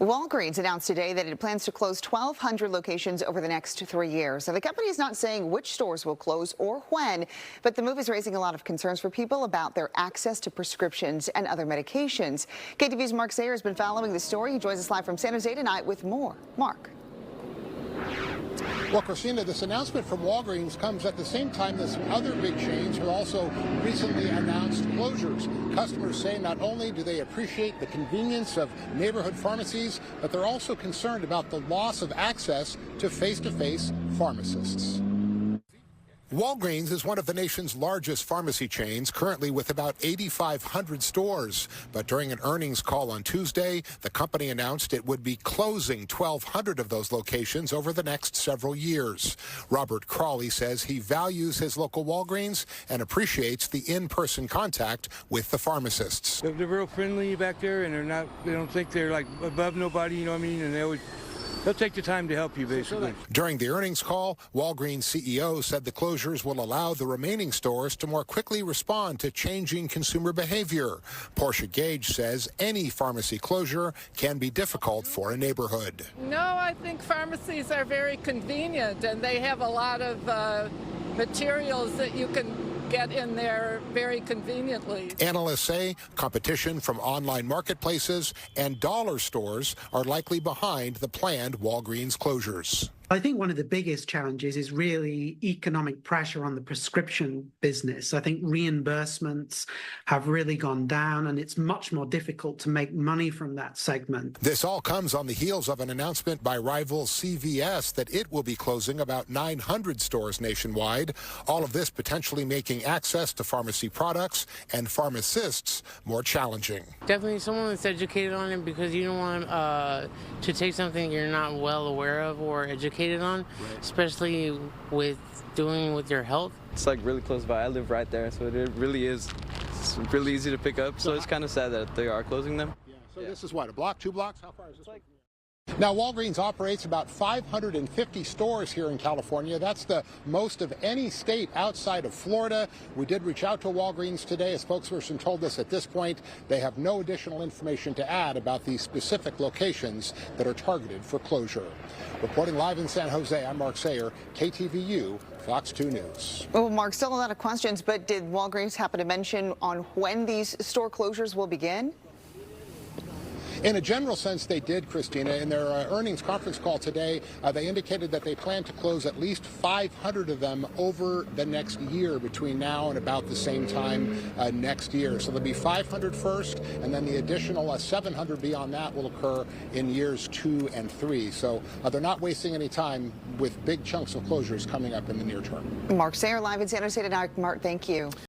Walgreens announced today that it plans to close 1,200 locations over the next 3 years. Now, the company is not saying which stores will close or when, but the move is raising a lot of concerns for people about their access to prescriptions and other medications. KTVU's Mark Sayer has been following the story. He joins us live from San Jose tonight with more. Mark. Well, Christina, this announcement from Walgreens comes at the same time that some other big chains have also recently announced closures. Customers say not only do they appreciate the convenience of neighborhood pharmacies, but they're also concerned about the loss of access to face-to-face pharmacists. Walgreens is one of the nation's largest pharmacy chains, currently with about 8,500 stores. But during an earnings call on Tuesday, the company announced it would be closing 1,200 of those locations over the next several years. Robert Crawley says he values his local Walgreens and appreciates the in-person contact with the pharmacists. They're real friendly back there, and they don't think they're like above nobody, you know what I mean? And they'll take the time to help you, basically. During the earnings call, Walgreens CEO said the closures will allow the remaining stores to more quickly respond to changing consumer behavior. Portia Gage says any pharmacy closure can be difficult for a neighborhood. No, I think pharmacies are very convenient, and they have a lot of materials that you can get in there very conveniently. Analysts say competition from online marketplaces and dollar stores are likely behind the planned Walgreens closures. I think one of the biggest challenges is really economic pressure on the prescription business. I think reimbursements have really gone down, and it's much more difficult to make money from that segment. This all comes on the heels of an announcement by rival CVS that it will be closing about 900 stores nationwide. All of this potentially making access to pharmacy products and pharmacists more challenging. Definitely someone that's educated on it, because you don't want to take something you're not well aware of or educated on, right, especially with doing with your health. It's like really close by. I live right there, so it really is. It's really easy to pick up, so it's kind of sad that they are closing them. Yeah, so this is what, a block, 2 blocks? How far is this? Now, Walgreens operates about 550 stores here in California. That's the most of any state outside of Florida. We did reach out to Walgreens today. A spokesperson told us at this point they have no additional information to add about the specific locations that are targeted for closure. Reporting live in San Jose, I'm Mark Sayer, KTVU, Fox 2 News. Well, Mark, still a lot of questions, but did Walgreens happen to mention on when these store closures will begin? In a general sense, they did, Christina. In their earnings conference call today, they indicated that they plan to close at least 500 of them over the next year, between now and about the same time next year. So there'll be 500 first, and then the additional 700 beyond that will occur in years 2 and 3. So they're not wasting any time with big chunks of closures coming up in the near term. Mark Sayer, live in San Jose tonight. Mark, thank you.